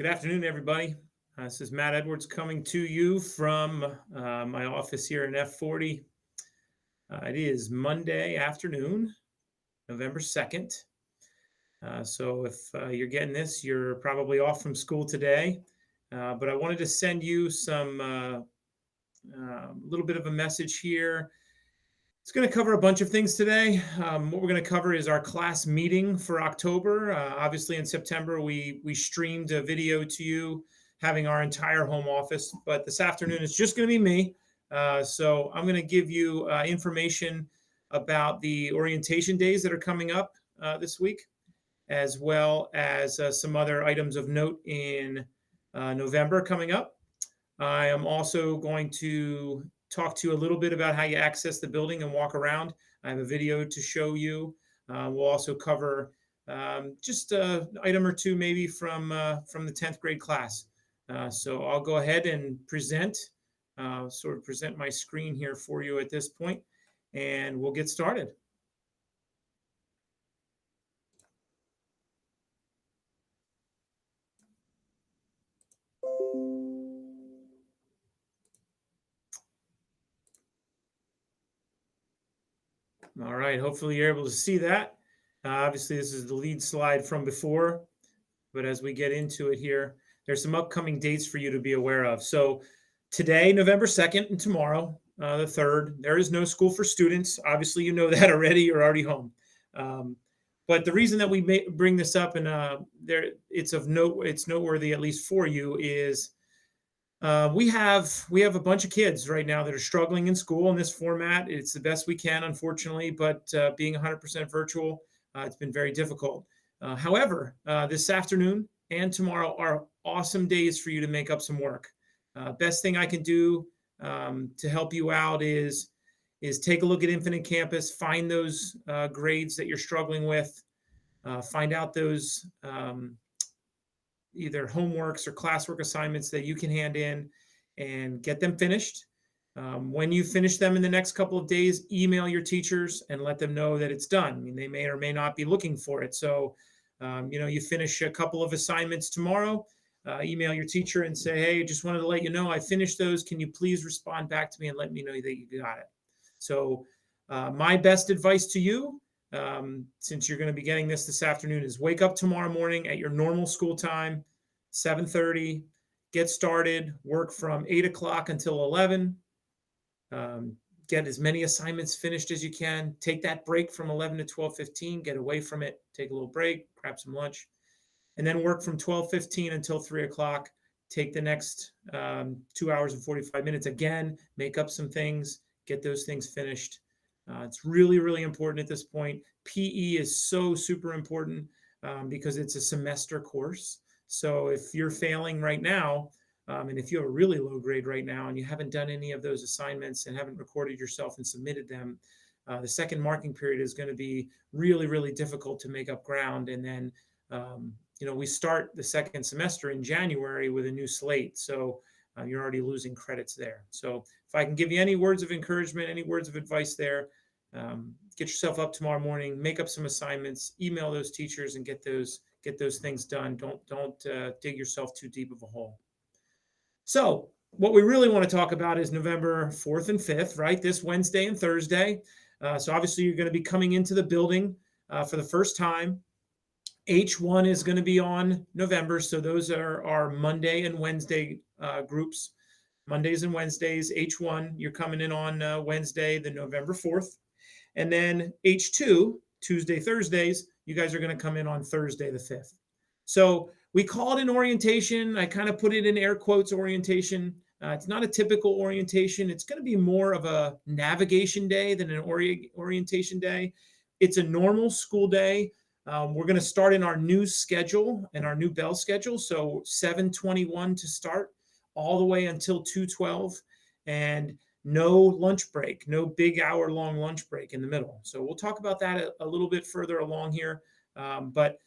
Good afternoon, everybody. This is Matt Edwards coming to you from my office here in F40. It is Monday afternoon, November 2nd. So if you're getting this, you're probably off from school today. But I wanted to send you some little bit of a message here. It's going to cover a bunch of things today. What we're going to cover is our class meeting for October. Obviously, in September, we streamed a video to you, having our entire home office. But this afternoon, it's just going to be me. So I'm going to give you information about the orientation days that are coming up this week, as well as some other items of note in November coming up. I am also going to talk to you a little bit about how you access the building and walk around. I have a video to show you. We'll also cover just an item or two maybe from the 10th grade class. So I'll go ahead and present my screen here for you at this point, and we'll get started. All right, hopefully you're able to see that. Obviously, this is the lead slide from before, but as we get into it here, there's some upcoming dates for you to be aware of. So today, November 2nd, and tomorrow, the 3rd, there is no school for students. Obviously, you know that already. You're already home. But the reason that we bring this up, and it's noteworthy, at least for you, is we have a bunch of kids right now that are struggling in school in this format. It's the best we can, unfortunately, but being 100% virtual, it's been very difficult. However, this afternoon and tomorrow are awesome days for you to make up some work. Best thing I can do to help you out is take a look at Infinite Campus, find those grades that you're struggling with, find out those either homeworks or classwork assignments that you can hand in and get them finished. When you finish them in the next couple of days, email your teachers and let them know that it's done. I mean, they may or may not be looking for it. So, you finish a couple of assignments tomorrow, email your teacher and say, hey, just wanted to let you know I finished those. Can you please respond back to me and let me know that you got it? So my best advice to you, since you're going to be getting this afternoon, is wake up tomorrow morning at your normal school time, 7:30, get started, work from 8 o'clock until 11, get as many assignments finished as you can, take that break from 11 to 12:15, get away from it, take a little break, grab some lunch, and then work from 12:15 until 3 o'clock, take the next 2 hours and 45 minutes again, make up some things, get those things finished. It's really, really important at this point. PE is so super important because it's a semester course. So if you're failing right now, and if you have a really low grade right now and you haven't done any of those assignments and haven't recorded yourself and submitted them, the second marking period is going to be really, really difficult to make up ground. And then, we start the second semester in January with a new slate. So you're already losing credits there. So if I can give you any words of encouragement, any words of advice there, get yourself up tomorrow morning, make up some assignments, email those teachers, and get those things done. Don't dig yourself too deep of a hole. So what we really want to talk about is November 4th and 5th, right? This Wednesday and Thursday. So obviously you're going to be coming into the building for the first time. H1 is going to be on November. So those are our Monday and Wednesday groups. Mondays and Wednesdays, H1, you're coming in on Wednesday, the November 4th. And then H2, Tuesday, Thursdays, you guys are going to come in on Thursday, the 5th. So we call it an orientation. I kind of put it in air quotes, orientation. It's not a typical orientation. It's going to be more of a navigation day than an orientation day. It's a normal school day. We're going to start in our new schedule and our new bell schedule. So 7:21 to start all the way until 2:12, and no lunch break, no big hour-long lunch break in the middle. So we'll talk about that a little bit further along here. But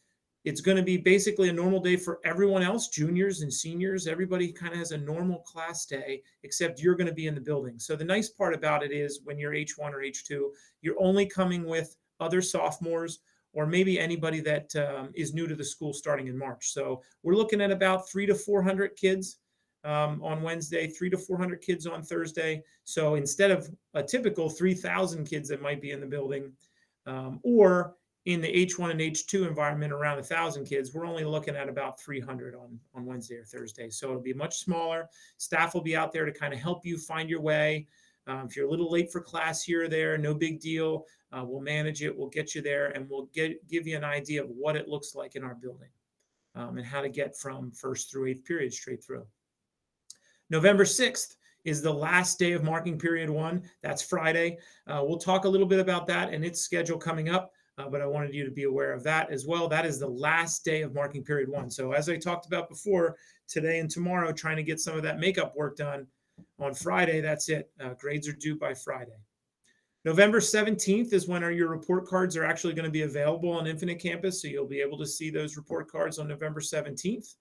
it's going to be basically a normal day for everyone else, juniors and seniors. Everybody kind of has a normal class day, except you're going to be in the building. So the nice part about it is when you're H1 or H2, you're only coming with other sophomores or maybe anybody that is new to the school starting in March. So we're looking at about 300 to 400 kids on Wednesday, 300 to 400 kids on Thursday. So instead of a typical 3,000 kids that might be in the building, or in the H1 and H2 environment around 1,000 kids, we're only looking at about 300 on Wednesday or Thursday. So it'll be much smaller. Staff will be out there to kind of help you find your way. If you're a little late for class here or there, no big deal. We'll manage it. We'll get you there, and we'll give you an idea of what it looks like in our building, and how to get from first through eighth period straight through. November 6th is the last day of marking period 1. That's Friday. We'll talk a little bit about that and its schedule coming up, but I wanted you to be aware of that as well. That is the last day of marking period 1. So as I talked about before, today and tomorrow, trying to get some of that makeup work done. On Friday, that's it. Grades are due by Friday. November 17th is when your report cards are actually going to be available on Infinite Campus, so you'll be able to see those report cards on November 17th.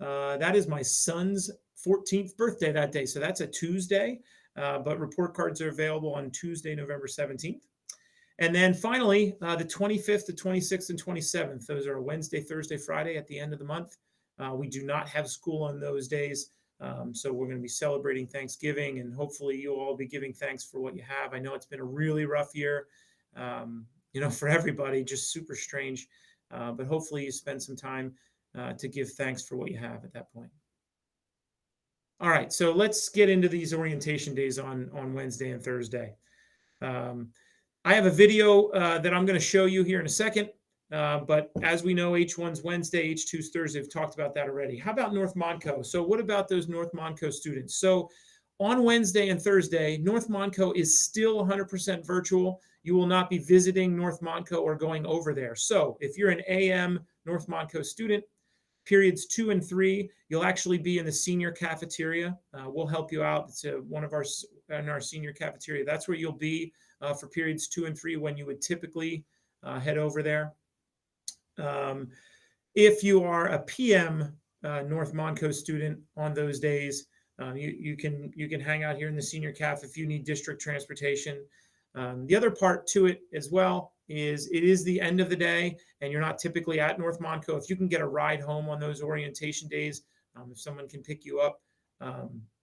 That is my son's 14th birthday that day, so that's a Tuesday, but report cards are available on Tuesday, November 17th. And then finally, the 25th, the 26th, and 27th. Those are a Wednesday, Thursday, Friday at the end of the month. We do not have school on those days. So we're going to be celebrating Thanksgiving, and hopefully you'll all be giving thanks for what you have. I know it's been a really rough year, for everybody, just super strange. But hopefully you spend some time to give thanks for what you have at that point. All right, so let's get into these orientation days on Wednesday and Thursday. I have a video that I'm going to show you here in a second. But as we know, H1's Wednesday, H2's Thursday. We've talked about that already. How about North Monco? So what about those North Monco students? So on Wednesday and Thursday, North Monco is still 100% virtual. You will not be visiting North Monco or going over there. So if you're an AM North Monco student, periods 2 and 3, you'll actually be in the senior cafeteria. We'll help you out. It's one of in our senior cafeteria. That's where you'll be for periods 2 and 3 when you would typically head over there. If you are a PM North Monco student on those days, you can hang out here in the senior caf if you need district transportation. The other part to it as well is it is the end of the day and you're not typically at North Monco. If you can get a ride home on those orientation days, if someone can pick you up,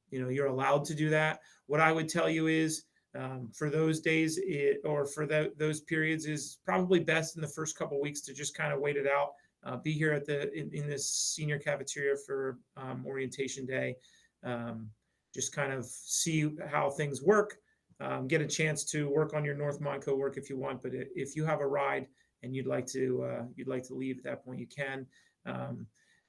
you're allowed to do that. What I would tell you is for those days those periods is probably best in the first couple of weeks to just kind of wait it out. Be here at in this senior cafeteria for orientation day. Just kind of see how things work. Get a chance to work on your North Monco work if you want. But if you have a ride and you'd like to leave at that point, you can.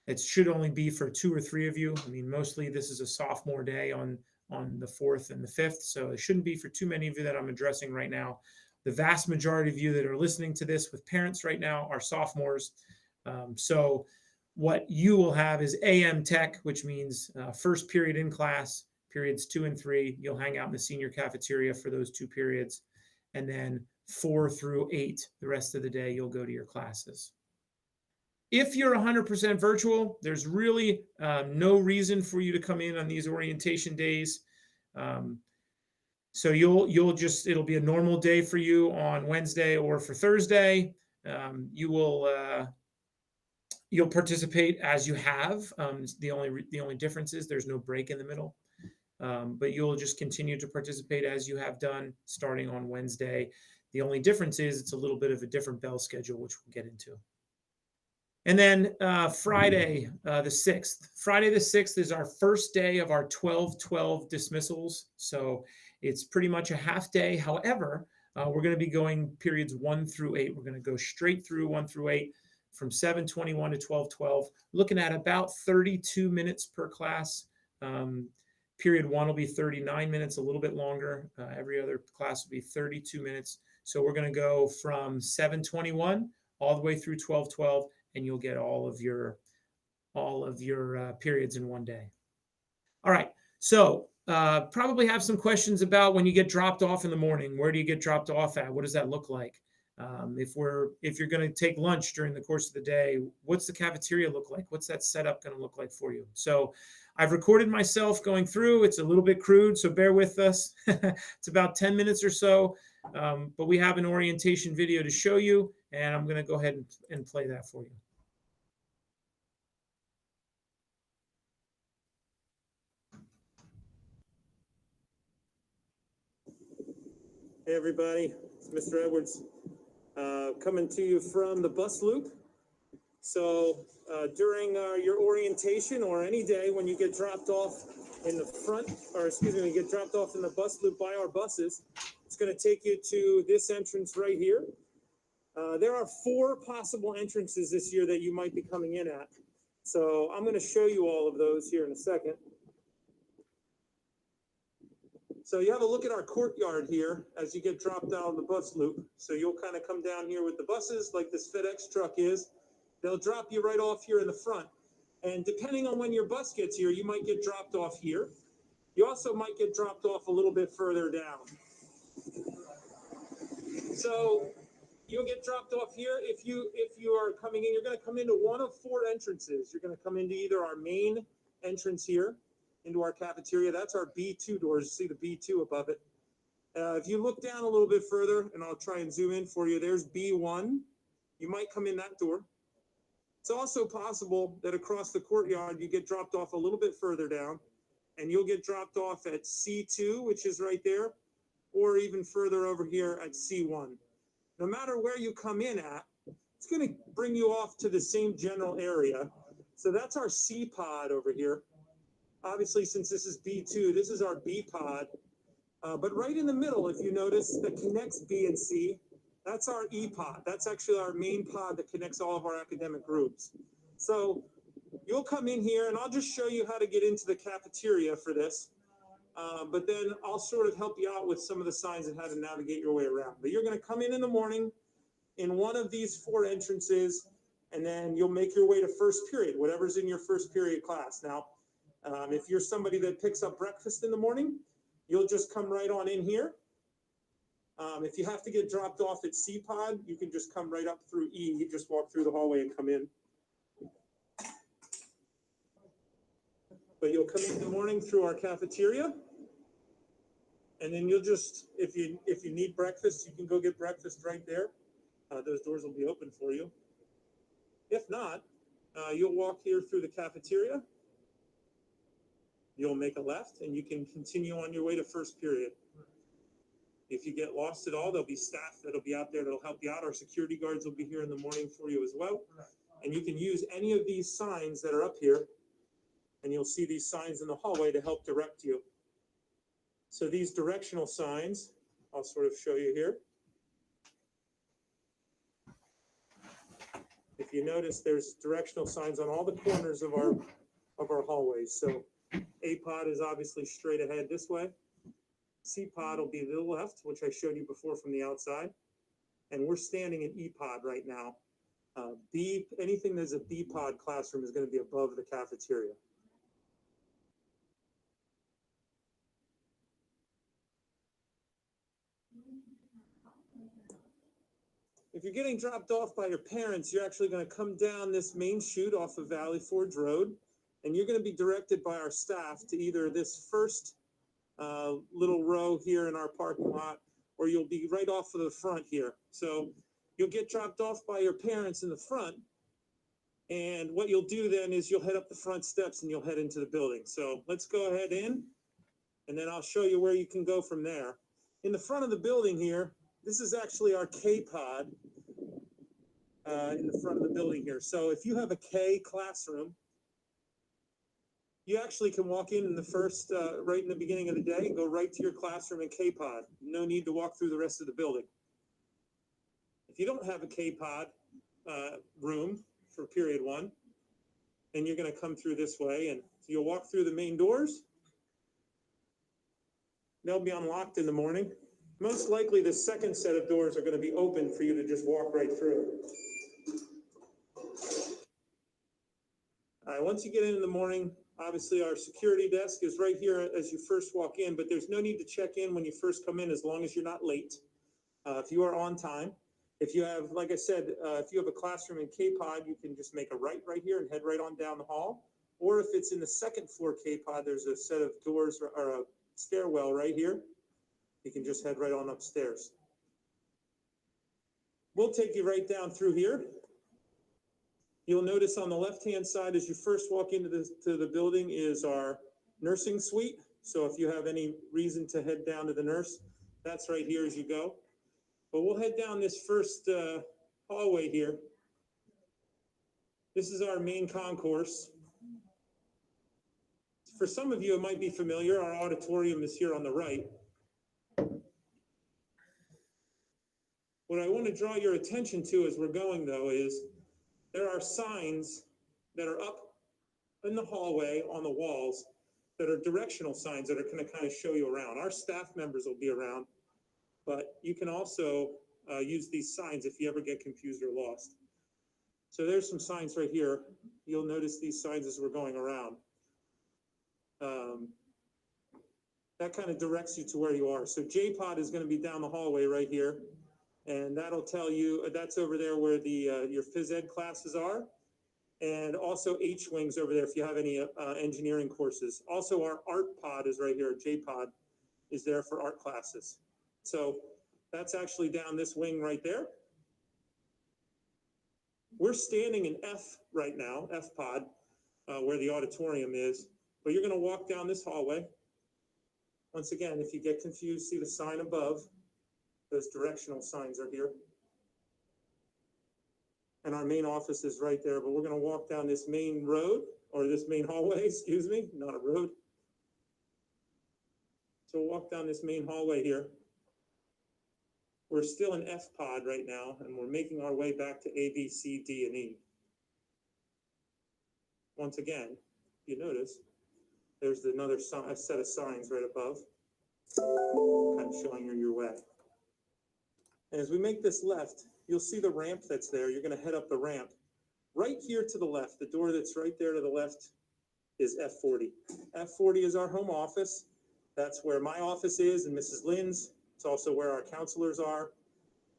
It should only be for 2 or 3 of you. I mean, mostly this is a sophomore day on the 4th and the 5th. So it shouldn't be for too many of you that I'm addressing right now. The vast majority of you that are listening to this with parents right now are sophomores. So what you will have is AM Tech, which means first period in class, periods 2 and 3. You'll hang out in the senior cafeteria for those 2 periods. And then 4 through 8, the rest of the day, you'll go to your classes. If you're 100% virtual, there's really no reason for you to come in on these orientation days. So it'll be a normal day for you on Wednesday or for Thursday. You'll participate as you have. The only difference is there's no break in the middle. But you'll just continue to participate as you have done starting on Wednesday. The only difference is it's a little bit of a different bell schedule, which we'll get into. And then Friday the 6th. Friday the 6th is our first day of our 12-12 dismissals. So it's pretty much a half day. However, we're going to be going periods 1 through 8. We're going to go straight through 1 through 8 from 7:21 to 12:12, looking at about 32 minutes per class. Period 1 will be 39 minutes, a little bit longer. Every other class will be 32 minutes. So we're going to go from 7:21 all the way through 12:12, and you'll get all of your periods in one day. All right. So probably have some questions about when you get dropped off in the morning. Where do you get dropped off at? What does that look like? If you're going to take lunch during the course of the day, what's the cafeteria look like? What's that setup going to look like for you? So I've recorded myself going through. It's a little bit crude, so bear with us. It's about 10 minutes or so. But we have an orientation video to show you, and I'm going to go ahead and play that for you. Hey everybody, it's Mr. Edwards coming to you from the bus loop. So during your orientation or any day when you get dropped off in the front, or excuse me, when you get dropped off in the bus loop by our buses, it's going to take you to this entrance right here. There are 4 possible entrances this year that you might be coming in at. So I'm going to show you all of those here in a second. So you have a look at our courtyard here as you get dropped out of the bus loop. So you'll kind of come down here with the buses like this FedEx truck is. They'll drop you right off here in the front. And depending on when your bus gets here, you might get dropped off here. You also might get dropped off a little bit further down. So you'll get dropped off here. If you are coming in, you're going to come into one of 4 entrances. You're going to come into either our main entrance here, into our cafeteria. That's our B2 doors. You see the B2 above it. If you look down a little bit further, and I'll try and zoom in for you, there's B1. You might come in that door. It's also possible that across the courtyard, you get dropped off a little bit further down, and you'll get dropped off at C2, which is right there, or even further over here at C1. No matter where you come in at, it's going to bring you off to the same general area. So that's our C pod over here. Obviously, since this is B2, this is our B pod. But right in the middle, if you notice, that connects B and C, that's our E pod. That's actually our main pod that connects all of our academic groups. So you'll come in here, and I'll just show you how to get into the cafeteria for this. But then I'll sort of help you out with some of the signs and how to navigate your way around. But you're going to come in the morning in one of these 4 entrances, and then you'll make your way to first period, whatever's in your first period class. Now, if you're somebody that picks up breakfast in the morning, you'll just come right on in here. If you have to get dropped off at C pod, you can just come right up through E. You just walk through the hallway and come in. But you'll come in the morning through our cafeteria. And then you'll just, if you need breakfast, you can go get breakfast right there. Those doors will be open for you. If not, you'll walk here through the cafeteria. You'll make a left, and you can continue on your way to first period. If you get lost at all, there'll be staff that'll be out there that'll help you out. Our security guards will be here in the morning for you as well. And you can use any of these signs that are up here, and you'll see these signs in the hallway to help direct you. So these directional signs, I'll sort of show you here. If you notice, there's directional signs on all the corners of our hallways. So A pod is obviously straight ahead this way. C pod will be to the left, which I showed you before from the outside. And we're standing in E pod right now. Anything that's a B pod classroom is going to be above the cafeteria. If you're getting dropped off by your parents, you're actually going to come down this main chute off of Valley Forge Road, and you're going to be directed by our staff to either this first little row here in our parking lot, or you'll be right off of the front here. So you'll get dropped off by your parents in the front, and what you'll do then is you'll head up the front steps and you'll head into the building. So let's go ahead in, and then I'll show you where you can go from there. In the front of the building here, this is actually our K pod in the front of the building here. So if you have a K classroom, you actually can walk in the first, right in the beginning of the day, and go right to your classroom in K pod. No need to walk through the rest of the building. If you don't have a K pod room for period 1, then you're going to come through this way, and you'll walk through the main doors. They'll be unlocked in the morning. Most likely the second set of doors are going to be open for you to just walk right through. All right, once you get in the morning, obviously our security desk is right here as you first walk in, but there's no need to check in when you first come in as long as you're not late. If you are on time. If you have, like I said, if you have a classroom in K-Pod, you can just make a right here and head right on down the hall. Or if it's in the second floor K-Pod, there's a set of doors or a stairwell right here. You can just head right on upstairs. we'll take you right down through here. You'll notice on the left-hand side as you first walk into the building is our nursing suite. So if you have any reason to head down to the nurse, that's right here as you go. But we'll head down this first hallway here. This is our main concourse. For some of you, it might be familiar. Our auditorium is here on the right. What I want to draw your attention to as we're going, though, is there are signs that are up in the hallway on the walls that are directional signs that are going to kind of show you around. Our staff members will be around, but you can also use these signs if you ever get confused or lost. So there's some signs right here. You'll notice these signs as we're going around. That kind of directs you to where you are. So J-Pod is going to be down the hallway right here. And that'll tell you, that's over there where the your phys ed classes are. And also H-Wings over there if you have any engineering courses. Also our art pod is right here, J-Pod is there for art classes. So that's actually down this wing right there. We're standing in F right now, F-Pod, where the auditorium is. But you're going to walk down this hallway. Once again, if you get confused, see the sign above. Those directional signs are here. And our main office is right there, but we're going to walk down this main road, or this main hallway, excuse me, not a road. So we'll walk down this main hallway here. We're still in F-Pod right now, and we're making our way back to A, B, C, D, and E. Once again, you notice, there's another set of signs right above, kind of showing you your way. And as we make this left, you'll see the ramp that's there. You're going to head up the ramp. Right here to the left, the door that's right there to the left is F40. F40 is our home office. That's where my office is and Mrs. Lynn's. It's also where our counselors are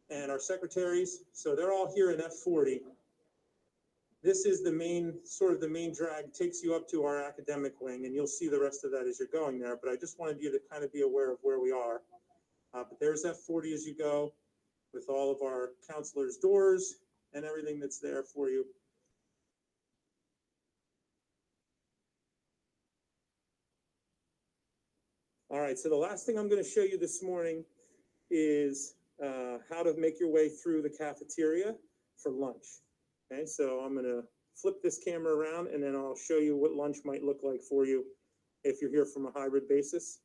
and our secretaries. So they're all here in F40. This is the main, sort of the main drag, takes you up to our academic wing, and you'll see the rest of that as you're going there. But I just wanted you to kind of be aware of where we are. But there's F40 as you go, with all of our counselors' doors and everything that's there for you. All right, so the last thing I'm going to show you this morning is how to make your way through the cafeteria for lunch. Okay, so I'm going to flip this camera around and then I'll show you what lunch might look like for you if you're here from a hybrid basis.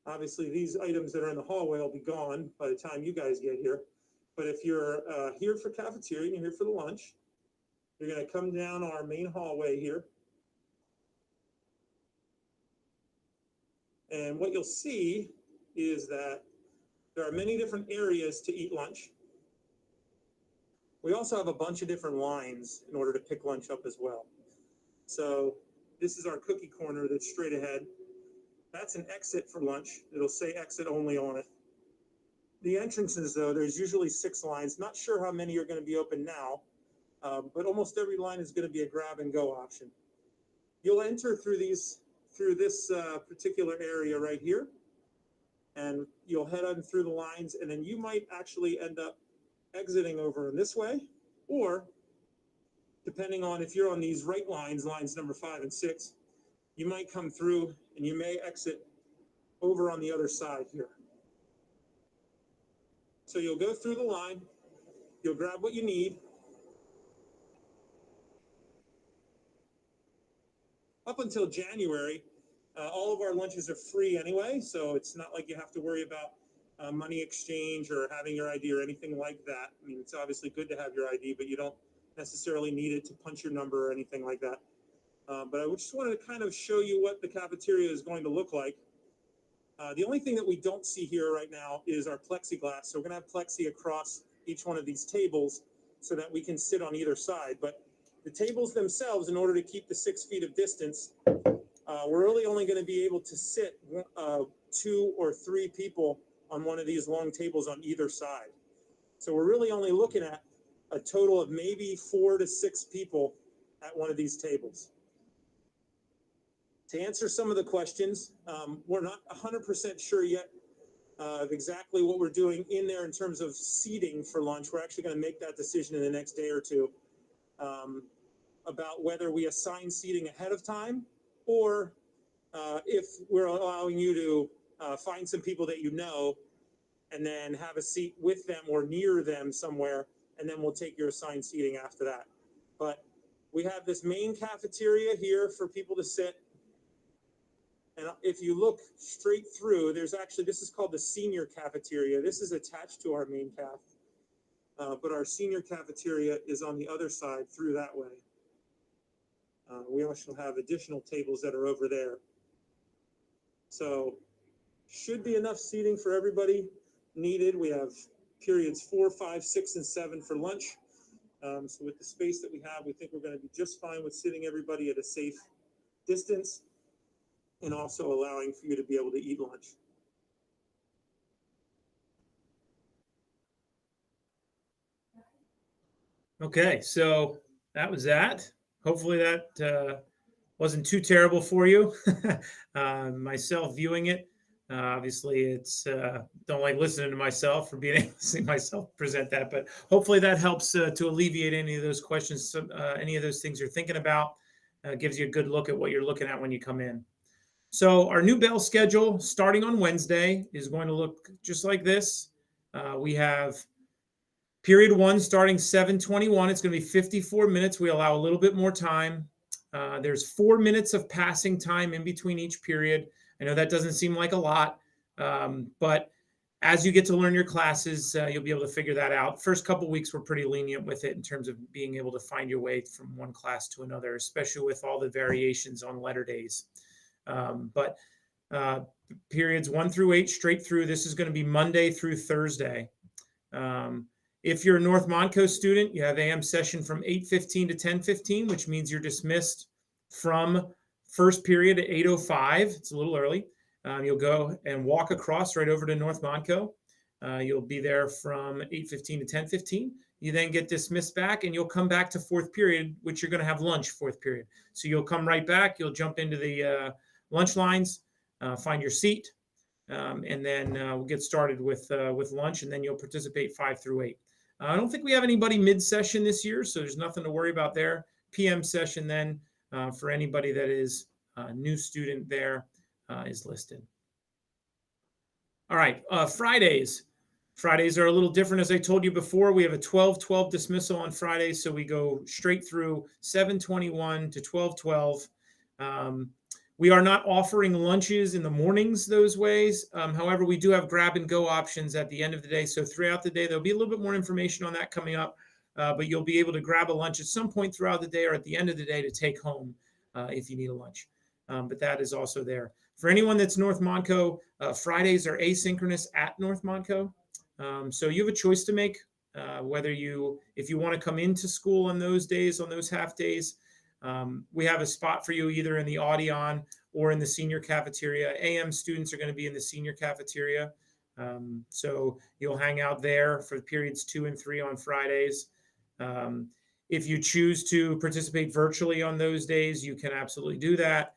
Obviously, these items that are in the hallway will be gone by the time you guys get here. But if you're here for cafeteria and you're here for the lunch, you're going to come down our main hallway here. And what you'll see is that there are many different areas to eat lunch. We also have a bunch of different lines in order to pick lunch up as well. So this is our cookie corner that's straight ahead. That's an exit for lunch. It'll say exit only on it. The entrances, though, there's usually 6 lines. Not sure how many are going to be open now, but almost every line is going to be a grab and go option. You'll enter through this particular area right here, and you'll head on through the lines, and then you might actually end up exiting over in this way, or depending on if you're on these right lines, lines number 5 and 6, you might come through and you may exit over on the other side here. So you'll go through the line, you'll grab what you need. Up until January, all of our lunches are free anyway, so it's not like you have to worry about money exchange or having your ID or anything like that. I mean, it's obviously good to have your ID, but you don't necessarily need it to punch your number or anything like that. But I just wanted to kind of show you what the cafeteria is going to look like. The only thing that we don't see here right now is our plexiglass. So we're going to have plexi across each one of these tables so that we can sit on either side. But the tables themselves, in order to keep the 6 feet of distance, we're really only going to be able to sit 2 or 3 people on one of these long tables on either side. So we're really only looking at a total of maybe 4 to 6 people at one of these tables. To answer some of the questions, we're not 100% sure yet of exactly what we're doing in there in terms of seating for lunch. We're actually going to make that decision in the next day or two, about whether we assign seating ahead of time, or if we're allowing you to find some people that you know and then have a seat with them or near them somewhere, and then we'll take your assigned seating after that. But we have this main cafeteria here for people to sit. And if you look straight through, there's actually, this is called the senior cafeteria. This is attached to our main caf. But our senior cafeteria is on the other side through that way. We also have additional tables that are over there. So should be enough seating for everybody needed. We have periods 4, 5, 6, and 7 for lunch. So with the space that we have, we think we're going to be just fine with sitting everybody at a safe distance and also allowing for you to be able to eat lunch. Okay, so that was that. Hopefully that wasn't too terrible for you. Myself viewing it, obviously it's don't like listening to myself or being able to see myself present that, but hopefully that helps to alleviate any of those questions, any of those things you're thinking about. Gives you a good look at what you're looking at when you come in. So our new bell schedule starting on Wednesday is going to look just like this. We have period 1 starting 7:21. It's going to be 54 minutes. We allow a little bit more time. There's 4 minutes of passing time in between each period. I know that doesn't seem like a lot, but as you get to learn your classes, you'll be able to figure that out. First couple weeks, we're pretty lenient with it in terms of being able to find your way from one class to another, especially with all the variations on letter days. But periods 1 through 8 straight through, this is going to be Monday through Thursday. If you're a North Monco student, you have AM session from 8:15 to 10:15, which means you're dismissed from first period at 8:05. It's a little early. You'll go and walk across right over to North Monco. You'll be there from 8:15 to 10:15. You then get dismissed back and you'll come back to fourth period, which you're going to have lunch fourth period. So you'll come right back. You'll jump into the lunch lines, find your seat, and then we'll get started with lunch, and then you'll participate 5 through 8. I don't think we have anybody mid-session this year, so there's nothing to worry about there. PM session then for anybody that is a new student there is listed. All right, Fridays. Fridays are a little different. As I told you before, we have a 12:12 dismissal on Fridays, so we go straight through 7:21 to 12:12. We are not offering lunches in the mornings those ways. However, we do have grab and go options at the end of the day. So throughout the day, there'll be a little bit more information on that coming up, but you'll be able to grab a lunch at some point throughout the day or at the end of the day to take home if you need a lunch. But that is also there. For anyone that's North Monco, Fridays are asynchronous at North Monco. So you have a choice to make whether if you want to come into school on those days, on those half days. We have a spot for you either in the Audion or in the senior cafeteria. AM students are going to be in the senior cafeteria. So you'll hang out there for periods 2 and 3 on Fridays. If you choose to participate virtually on those days, you can absolutely do that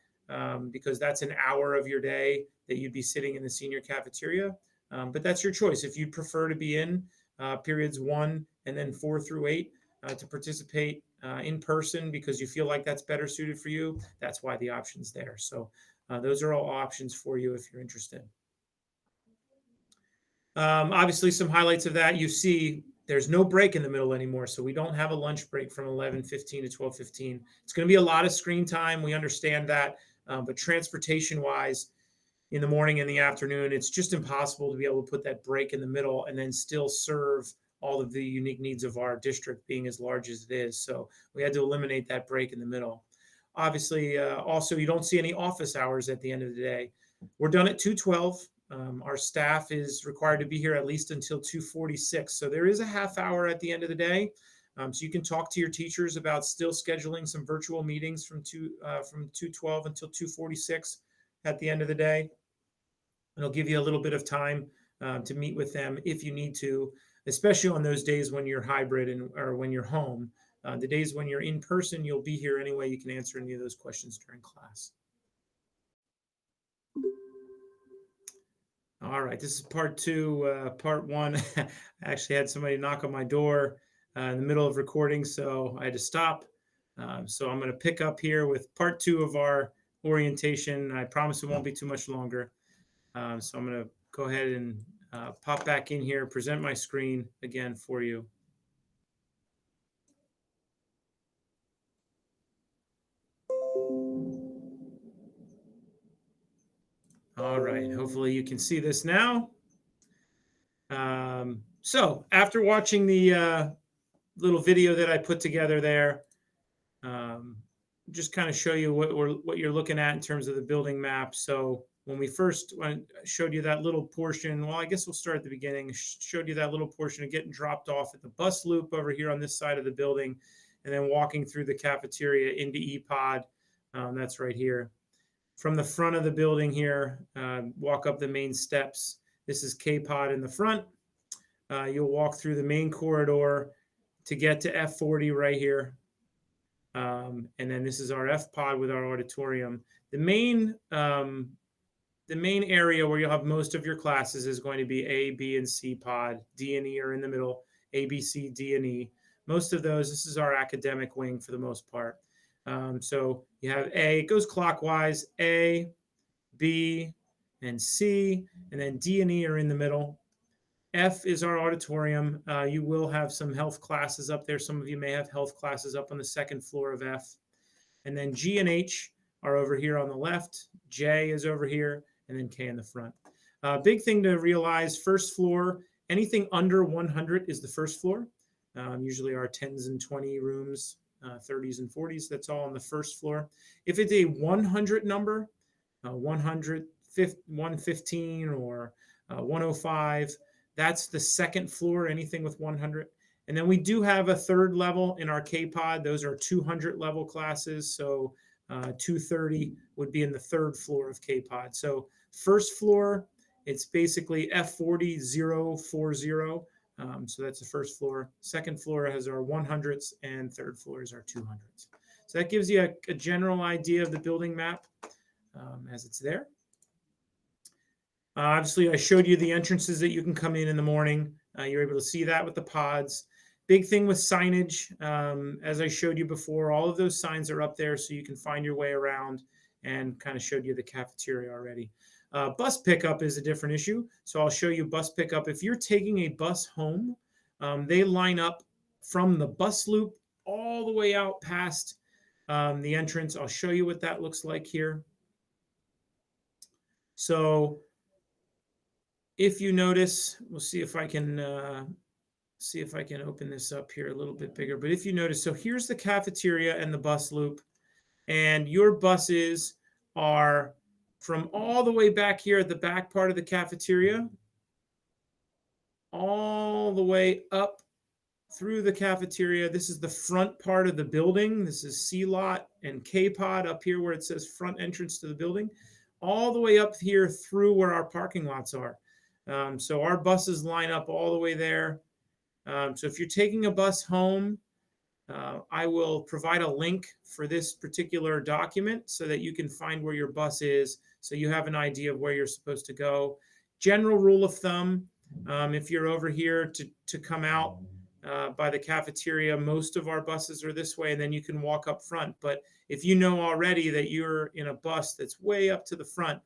because that's an hour of your day that you'd be sitting in the senior cafeteria. But that's your choice. If you'd prefer to be in periods 1 and then 4 through 8 to participate in person because you feel like that's better suited for you, that's why the option's there. So those are all options for you if you're interested. Obviously, some highlights of that, you see there's no break in the middle anymore. So we don't have a lunch break from 11:15 to 12:15. It's going to be a lot of screen time. We understand that. But transportation-wise, in the morning and the afternoon, it's just impossible to be able to put that break in the middle and then still serve all of the unique needs of our district being as large as it is. So we had to eliminate that break in the middle. Obviously, also, you don't see any office hours at the end of the day. We're done at 2:12. Our staff is required to be here at least until 2:46. So there is a half hour at the end of the day. So you can talk to your teachers about still scheduling some virtual meetings from 2:12 until 2:46 at the end of the day. It'll give you a little bit of time to meet with them if you need to, especially on those days when you're hybrid or when you're home. The days when you're in person, you'll be here anyway. You can answer any of those questions during class. All right, this is part two. Part one, I actually had somebody knock on my door in the middle of recording, so I had to stop. So I'm going to pick up here with part two of our orientation. I promise it won't be too much longer. So I'm going to go ahead and pop back in here, present my screen again for you. All right, hopefully you can see this now. So after watching the little video that I put together there, just kind of show you what you're looking at in terms of the building map. So when I showed you that little portion, well, I guess we'll start at the beginning. Showed you that little portion of getting dropped off at the bus loop over here on this side of the building, and then walking through the cafeteria into E-Pod. That's right here. From the front of the building here, walk up the main steps. This is K-Pod in the front. You'll walk through the main corridor to get to F40 right here. And then this is our F-Pod with our auditorium. The main area where you'll have most of your classes is going to be A, B, and C pod. D and E are in the middle. A, B, C, D, and E. Most of those, this is our academic wing for the most part. So you have A, it goes clockwise, A, B, and C, and then D and E are in the middle. F is our auditorium. You will have some health classes up there. Some of you may have health classes up on the second floor of F. And then G and H are over here on the left. J is over here, and then K in the front. Big thing to realize, first floor, anything under 100 is the first floor. Usually our 10s and 20 rooms, 30s and 40s, that's all on the first floor. If it's a 100 number, 100, 115, or 105, that's the second floor, anything with 100. And then we do have a third level in our K-Pod. Those are 200 level classes. So 230 would be in the third floor of K-Pod. So first floor, it's basically F40-040. So that's the first floor. Second floor has our 100s, and third floor is our 200s. So that gives you a general idea of the building map as it's there. Obviously, I showed you the entrances that you can come in the morning. You're able to see that with the pods. Big thing with signage, as I showed you before, all of those signs are up there so you can find your way around, and kind of showed you the cafeteria already. Bus pickup is a different issue. So I'll show you bus pickup. If you're taking a bus home, they line up from the bus loop all the way out past the entrance. I'll show you what that looks like here. So if you notice, we'll see if I can open this up here a little bit bigger. But if you notice, so here's the cafeteria and the bus loop, and your buses are from all the way back here at the back part of the cafeteria, all the way up through the cafeteria. This is the front part of the building. This is C lot and K pod up here where it says front entrance to the building, all the way up here through where our parking lots are. So our buses line up all the way there. So if you're taking a bus home, I will provide a link for this particular document so that you can find where your bus is, so you have an idea of where you're supposed to go. General rule of thumb, if you're over here to come out by the cafeteria, most of our buses are this way, and then you can walk up front. But if you know already that you're in a bus that's way up to the front,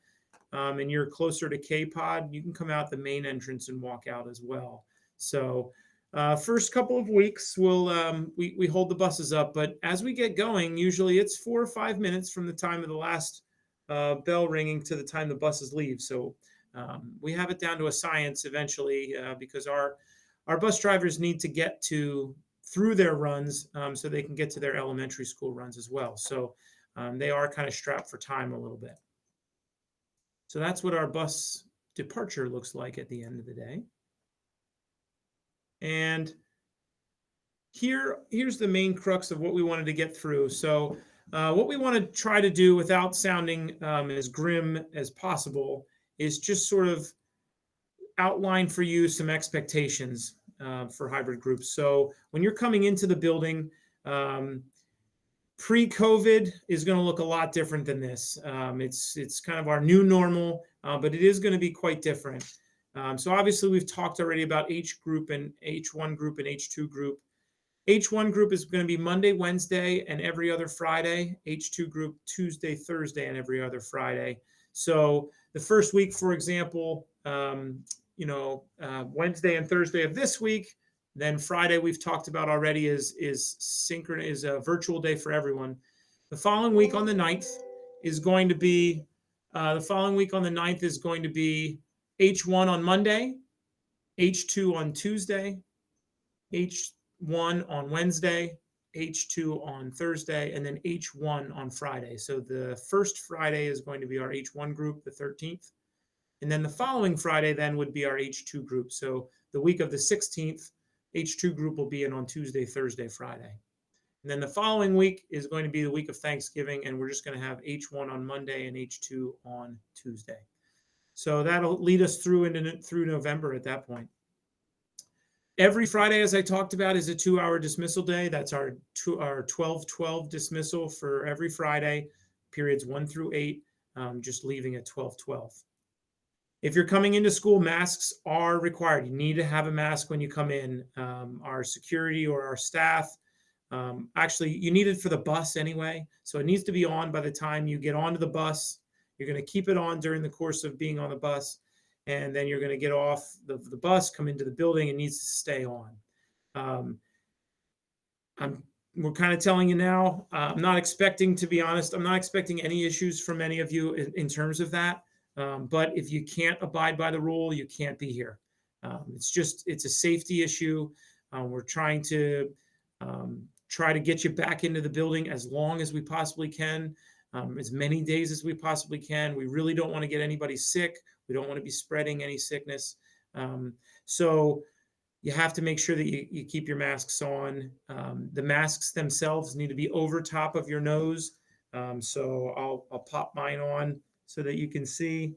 and you're closer to K-Pod, you can come out the main entrance and walk out as well. So first couple of weeks, we hold the buses up, but as we get going, usually it's 4 or 5 minutes from the time of the last bell ringing to the time the buses leave. So we have it down to a science eventually, because our bus drivers need to get through their runs so they can get to their elementary school runs as well. So they are kind of strapped for time a little bit. So that's what our bus departure looks like at the end of the day. And here's the main crux of what we wanted to get through. So what we want to try to do without sounding as grim as possible is just sort of outline for you some expectations for hybrid groups. So when you're coming into the building, pre-COVID is going to look a lot different than this. It's kind of our new normal. but it is going to be quite different. So obviously we've talked already about H group and H1 group and H2 group. H1 group is going to be Monday, Wednesday, and every other Friday. H2 group, Tuesday, Thursday, and every other Friday. So the first week, for example, Wednesday and Thursday of this week, then Friday we've talked about already is synchronous, is a virtual day for everyone. The following week on the 9th is going to be H1 on Monday, H2 on Tuesday, H1 on Wednesday, H2 on Thursday, and then H1 on Friday. So the first Friday is going to be our H1 group, the 13th. And then the following Friday then would be our H2 group. So the week of the 16th, H2 group will be in on Tuesday, Thursday, Friday. And then the following week is going to be the week of Thanksgiving, and we're just going to have H1 on Monday and H2 on Tuesday. So that'll lead us through November at that point. Every Friday, as I talked about, is a 2-hour dismissal day. That's our 12-12 dismissal for every Friday, periods 1 through 8, just leaving at 12-12. If you're coming into school, masks are required. You need to have a mask when you come in. Our security or our staff, actually, you need it for the bus anyway. So it needs to be on by the time you get onto the bus. You're going to keep it on during the course of being on the bus. And then you're going to get off the bus, come into the building, and needs to stay on. We're kind of telling you now, I'm not expecting, to be honest, I'm not expecting any issues from any of you in terms of that. But if you can't abide by the rule, you can't be here. It's a safety issue. We're trying to get you back into the building as long as we possibly can, as many days as we possibly can. We really don't want to get anybody sick. We don't want to be spreading any sickness. So you have to make sure that you keep your masks on. The masks themselves need to be over top of your nose. So I'll pop mine on so that you can see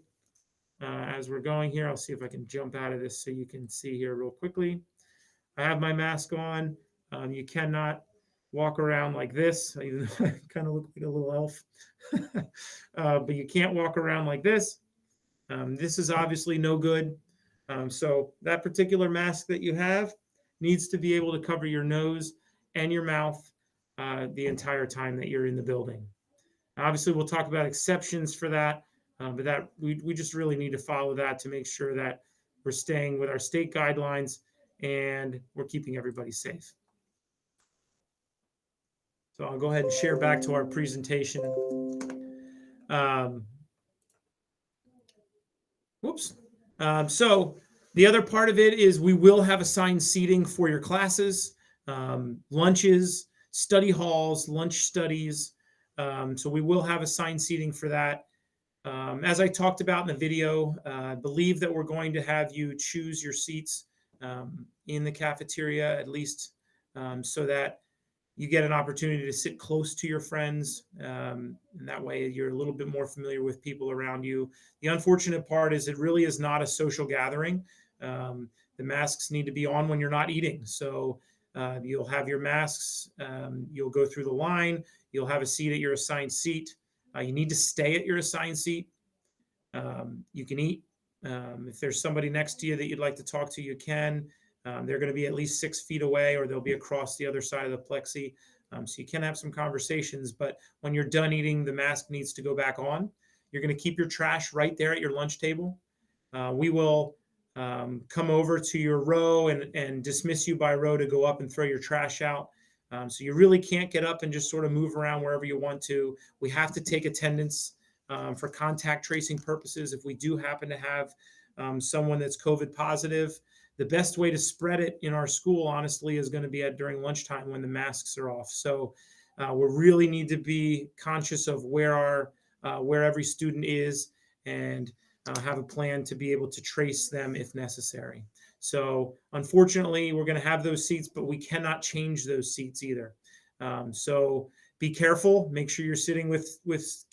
as we're going here. I'll see if I can jump out of this so you can see here real quickly. I have my mask on. You cannot walk around like this, even though I kind of look like a little elf. But you can't walk around like this. This is obviously no good. So that particular mask that you have needs to be able to cover your nose and your mouth the entire time that you're in the building. Obviously, we'll talk about exceptions for that, but that we just really need to follow that to make sure that we're staying with our state guidelines and we're keeping everybody safe. So I'll go ahead and share back to our presentation. So the other part of it is we will have assigned seating for your classes, lunches, study halls, lunch studies. So we will have assigned seating for that. As I talked about in the video, I believe that we're going to have you choose your seats in the cafeteria, at least so that you get an opportunity to sit close to your friends. And that way you're a little bit more familiar with people around you. The unfortunate part is it really is not a social gathering. The masks need to be on when you're not eating. So you'll have your masks, you'll go through the line, you'll have a seat at your assigned seat. You need to stay at your assigned seat. You can eat. If there's somebody next to you that you'd like to talk to, you can. They're going to be at least 6 feet away, or they'll be across the other side of the plexi. So you can have some conversations, but when you're done eating, the mask needs to go back on. You're going to keep your trash right there at your lunch table. We will come over to your row and dismiss you by row to go up and throw your trash out. So you really can't get up and just sort of move around wherever you want to. We have to take attendance for contact tracing purposes. If we do happen to have someone that's COVID positive, the best way to spread it in our school, honestly, is going to be during lunchtime when the masks are off. So we really need to be conscious of where every student is and have a plan to be able to trace them if necessary. So unfortunately, we're going to have those seats, but we cannot change those seats either. So be careful. Make sure you're sitting with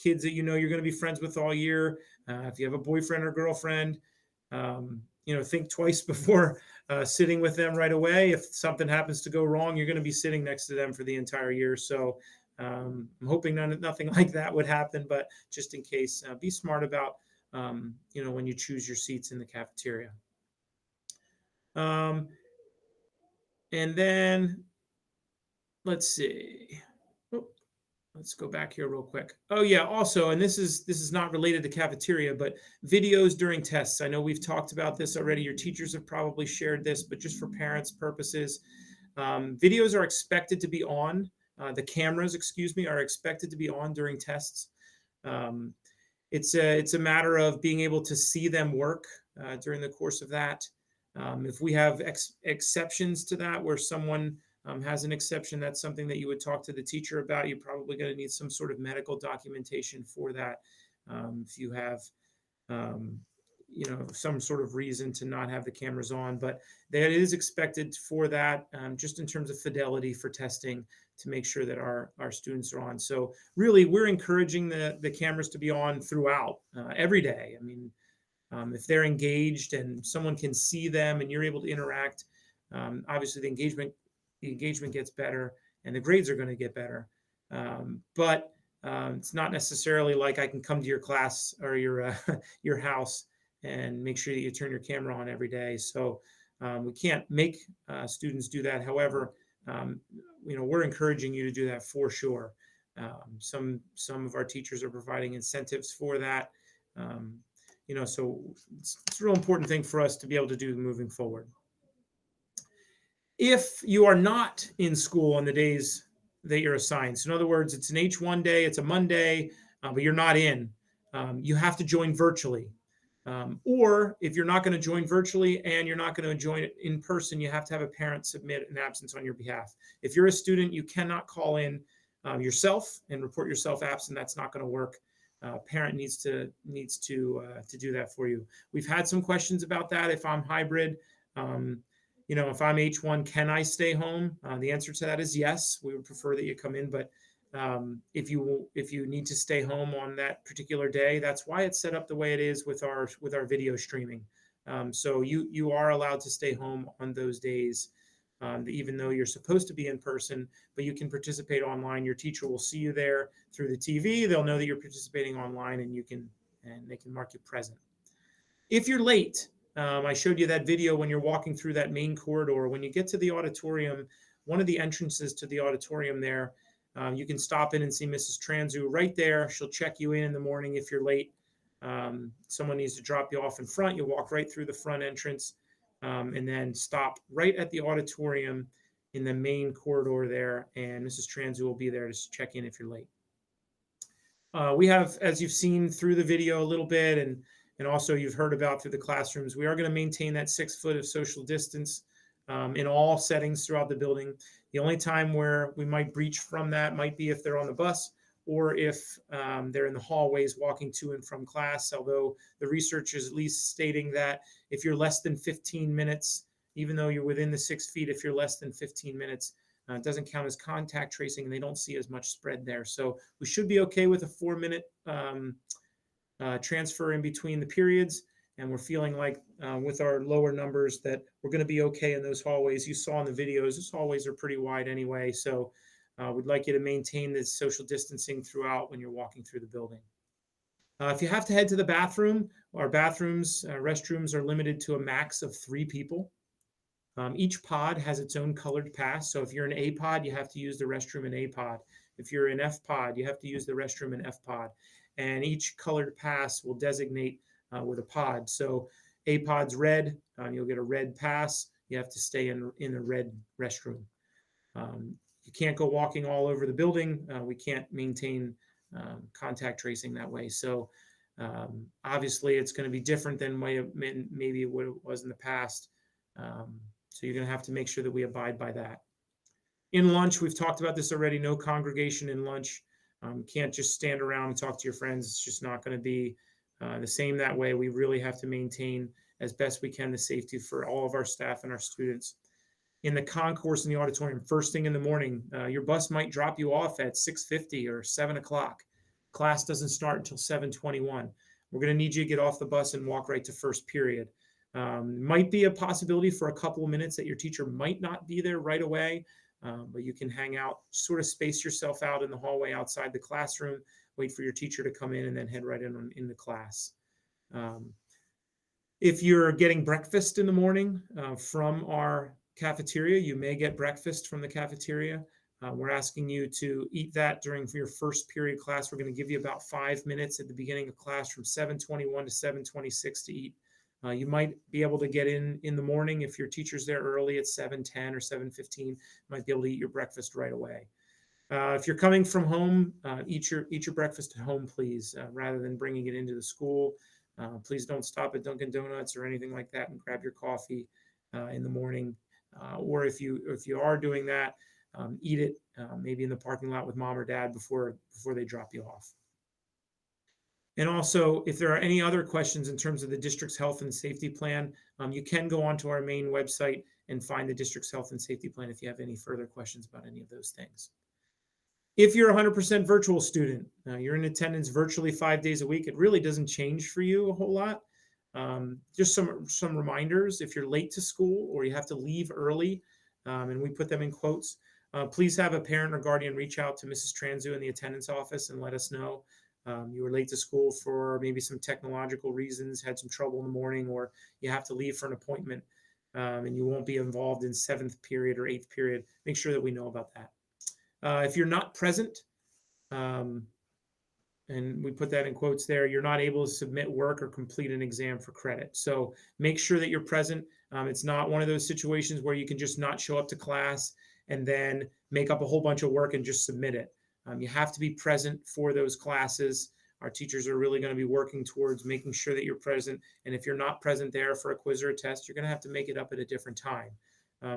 kids that you know you're going to be friends with all year. If you have a boyfriend or girlfriend, think twice before sitting with them right away. If something happens to go wrong, you're going to be sitting next to them for the entire year. So I'm hoping nothing like that would happen, but just in case, be smart about when you choose your seats in the cafeteria. And then let's see. Oh, let's go back here real quick. Oh yeah, also, and this is not related to cafeteria, but videos during tests. I know we've talked about this already. Your teachers have probably shared this, but just for parents' purposes, videos are expected to be on. The cameras, excuse me, are expected to be on during tests. Um, it's a matter of being able to see them work during the course of that. If we have exceptions to that, where someone has an exception, that's something that you would talk to the teacher about. You're probably going to need some sort of medical documentation for that. If you have, um, some sort of reason to not have the cameras on, but that is expected for that, just in terms of fidelity for testing to make sure that our students are on. So really, we're encouraging the cameras to be on throughout, every day. I mean, if they're engaged and someone can see them and you're able to interact, obviously the engagement gets better and the grades are going to get better. But it's not necessarily like I can come to your class or your your house and make sure that you turn your camera on every day. So we can't make students do that. However, we're encouraging you to do that for sure. Some of our teachers are providing incentives for that. So it's a real important thing for us to be able to do moving forward. If you are not in school on the days that you're assigned, so in other words, it's an H1 day, it's a Monday, but you're not in, you have to join virtually. Or if you're not going to join virtually and you're not going to join it in person, you have to have a parent submit an absence on your behalf. If you're a student, you cannot call in yourself and report yourself absent. That's not going to work. Parent needs to do that for you. We've had some questions about that. If I'm hybrid, if I'm H1, can I stay home? The answer to that is yes. We would prefer that you come in, but if you need to stay home on that particular day, that's why it's set up the way it is with our video streaming. So you are allowed to stay home on those days, even though you're supposed to be in person, but you can participate online. Your teacher will see you there through the TV. They'll know that you're participating online, and they can mark you present. If you're late, I showed you that video when you're walking through that main corridor. When you get to the auditorium, one of the entrances to the auditorium there, you can stop in and see Mrs. Transu right there. She'll check you in the morning if you're late. Someone needs to drop you off in front. You'll walk right through the front entrance, and then stop right at the auditorium in the main corridor there, and Mrs. Transu will be there to check in if you're late. We have, as you've seen through the video a little bit, and also you've heard about through the classrooms, we are going to maintain that 6 foot of social distance in all settings throughout the building. The only time where we might breach from that might be if they're on the bus or if they're in the hallways walking to and from class, although the research is at least stating that if you're less than 15 minutes, even though you're within the 6 feet, if you're less than 15 minutes, it doesn't count as contact tracing, and they don't see as much spread there. So we should be okay with a 4-minute transfer in between the periods. And we're feeling like with our lower numbers that we're going to be okay in those hallways. You saw in the videos, those hallways are pretty wide anyway. So we'd like you to maintain this social distancing throughout when you're walking through the building. If you have to head to the bathroom, our bathrooms, restrooms are limited to a max of 3 people. Each pod has its own colored pass. So if you're in A pod, you have to use the restroom in A pod. If you're in F pod, you have to use the restroom in F pod. And each colored pass will designate with a pod. So A pod's red, you'll get a red pass. You have to stay in the red restroom. You can't go walking all over the building. We can't maintain contact tracing that way. So obviously it's going to be different than maybe what it was in the past. So you're going to have to make sure that we abide by that. In lunch, we've talked about this already, no congregation in lunch. Can't just stand around and talk to your friends. It's just not going to be the same that way. We really have to maintain as best we can the safety for all of our staff and our students. In the concourse in the auditorium, first thing in the morning, your bus might drop you off at 6:50 or 7 o'clock. Class doesn't start until 7:21. We're going to need you to get off the bus and walk right to first period. Might be a possibility for a couple of minutes that your teacher might not be there right away, but you can hang out, sort of space yourself out in the hallway outside the classroom, wait for your teacher to come in, and then head right into class. Um, if you're getting breakfast in the morning from our cafeteria, you may get breakfast from the cafeteria. We're asking you to eat that during your first period class. We're going to give you about 5 minutes at the beginning of class from 7:21 to 7:26 to eat. You might be able to get in the morning if your teacher's there early at 7:10 or 7:15. You might be able to eat your breakfast right away. If you're coming from home, eat your breakfast at home, please, rather than bringing it into the school. Please don't stop at Dunkin' Donuts or anything like that and grab your coffee in the morning. Or if you are doing that, eat it maybe in the parking lot with mom or dad before they drop you off. And also, if there are any other questions in terms of the district's health and safety plan, you can go onto our main website and find the district's health and safety plan if you have any further questions about any of those things. If you're a 100% virtual student, you're in attendance virtually 5 days a week, it really doesn't change for you a whole lot. Just some reminders: if you're late to school or you have to leave early, and we put them in quotes, please have a parent or guardian reach out to Mrs. Transu in the attendance office and let us know you were late to school for maybe some technological reasons, had some trouble in the morning, or you have to leave for an appointment, and you won't be involved in 7th period or 8th period. Make sure that we know about that. If you're not present, and we put that in quotes there, you're not able to submit work or complete an exam for credit. So make sure that you're present. It's not one of those situations where you can just not show up to class and then make up a whole bunch of work and just submit it. You have to be present for those classes. Our teachers are really going to be working towards making sure that you're present. And if you're not present there for a quiz or a test, you're going to have to make it up at a different time.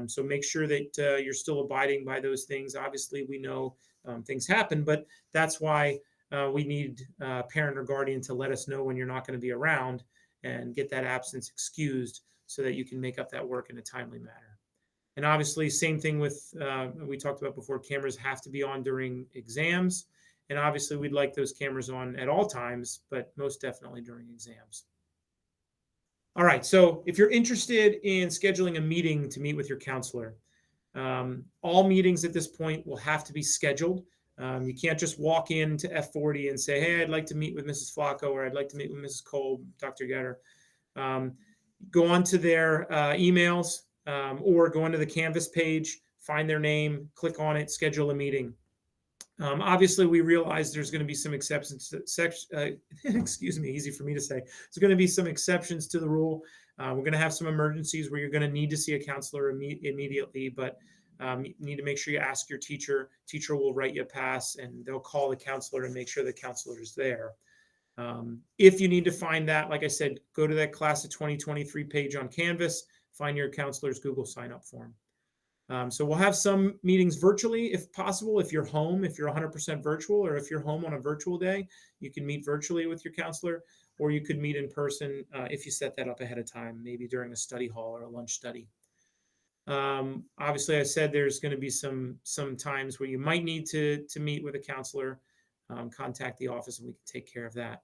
So make sure that you're still abiding by those things. Obviously, we know things happen, but that's why we need a parent or guardian to let us know when you're not going to be around and get that absence excused so that you can make up that work in a timely manner. And obviously, same thing with, we talked about before, cameras have to be on during exams. And obviously, we'd like those cameras on at all times, but most definitely during exams. All right, so if you're interested in scheduling a meeting to meet with your counselor, all meetings at this point will have to be scheduled. You can't just walk into F40 and say, hey, I'd like to meet with Mrs. Flacco, or I'd like to meet with Mrs. Cole, Dr. Getter. Go onto their emails, or go onto the Canvas page, find their name, click on it, schedule a meeting. Obviously, we realize there's going to be some exceptions to, excuse me, easy for me to say. There's going to be some exceptions to the rule. We're going to have some emergencies where you're going to need to see a counselor immediately, but you need to make sure you ask your teacher. Teacher will write you a pass, and they'll call the counselor and make sure the counselor is there. If you need to find that, like I said, go to that class of 2023 page on Canvas, find your counselor's Google sign-up form. So we'll have some meetings virtually if possible. If you're home, if you're 100% virtual, or if you're home on a virtual day, you can meet virtually with your counselor, or you could meet in person if you set that up ahead of time, maybe during a study hall or a lunch study. Obviously, I said there's going to be some times where you might need to meet with a counselor. Contact the office and we can take care of that.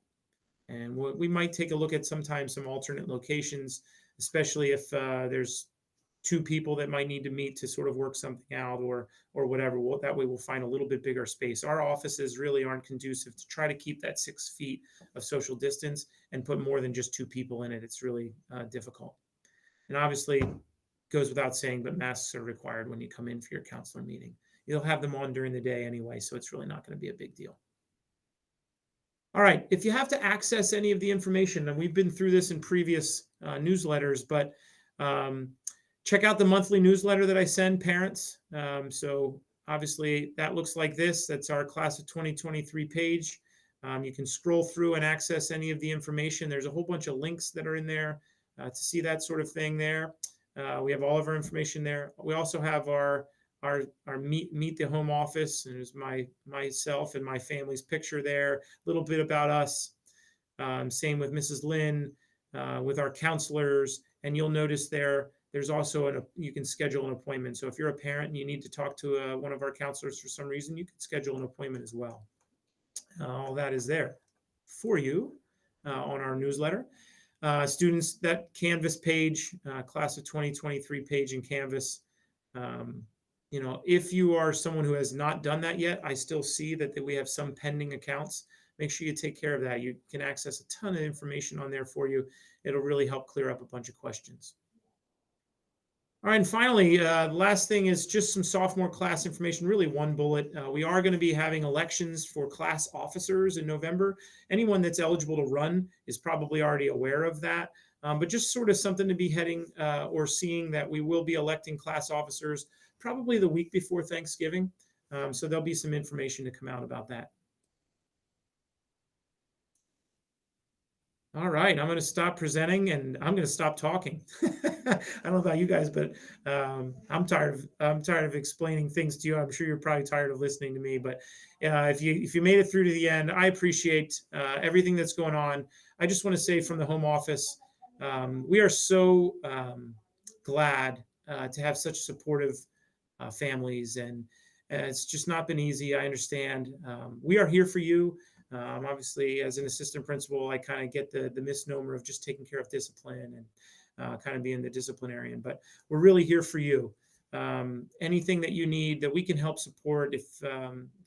And we might take a look at sometimes some alternate locations, especially if there's 2 people that might need to meet to sort of work something out, or whatever. That way we'll find a little bit bigger space. Our offices really aren't conducive to try to keep that 6 feet of social distance and put more than just 2 people in it. It's really difficult. And obviously, goes without saying, but masks are required when you come in for your counselor meeting. You'll have them on during the day anyway, so it's really not going to be a big deal. All right, if you have to access any of the information, and we've been through this in previous newsletters, but check out the monthly newsletter that I send parents. So obviously that looks like this. That's our class of 2023 page. You can scroll through and access any of the information. There's a whole bunch of links that are in there to see that sort of thing there. We have all of our information there. We also have our meet the home office, and there's myself and my family's picture there. A little bit about us. Same with Mrs. Lynn, with our counselors, and you'll notice there's also you can schedule an appointment. So if you're a parent and you need to talk to one of our counselors for some reason, you can schedule an appointment as well. All that is there for you on our newsletter. Students, that Canvas page, class of 2023 page in Canvas. If you are someone who has not done that yet, I still see that we have some pending accounts. make sure you take care of that. You can access a ton of information on there for you. It'll really help clear up a bunch of questions. All right, and finally, the last thing is just some sophomore class information, really one bullet. We are going to be having elections for class officers in November. Anyone that's eligible to run is probably already aware of that. But just sort of something to be heading or seeing that we will be electing class officers probably the week before Thanksgiving. So there'll be some information to come out about that. All right, I'm going to stop presenting and I'm going to stop talking. I don't know about you guys, but I'm tired of explaining things to you. I'm sure you're probably tired of listening to me. But if you made it through to the end, I appreciate everything that's going on. I just want to say from the home office, we are so glad to have such supportive families, and it's just not been easy. I understand. We are here for you. Obviously, as an assistant principal, I kind of get the misnomer of just taking care of discipline and kind of being the disciplinarian, but we're really here for you. Anything that you need that we can help support, if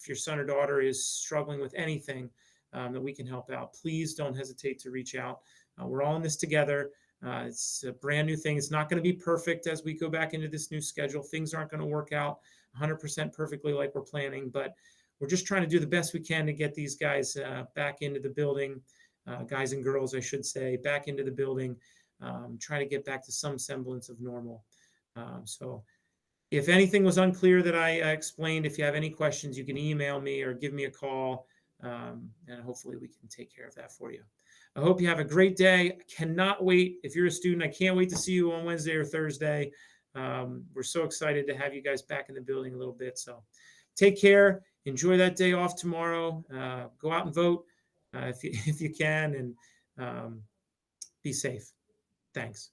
your son or daughter is struggling with anything that we can help out, please don't hesitate to reach out. We're all in this together. It's a brand new thing. It's not going to be perfect as we go back into this new schedule. Things aren't going to work out 100% perfectly like we're planning, but we're just trying to do the best we can to get these guys back into the building, guys and girls, I should say, back into the building, try to get back to some semblance of normal. So if anything was unclear that I explained, if you have any questions, you can email me or give me a call, and hopefully we can take care of that for you. I hope you have a great day. I cannot wait. If you're a student, I can't wait to see you on Wednesday or Thursday. We're so excited to have you guys back in the building a little bit. So take care. Enjoy that day off tomorrow. Go out and vote if you can, and be safe. Thanks.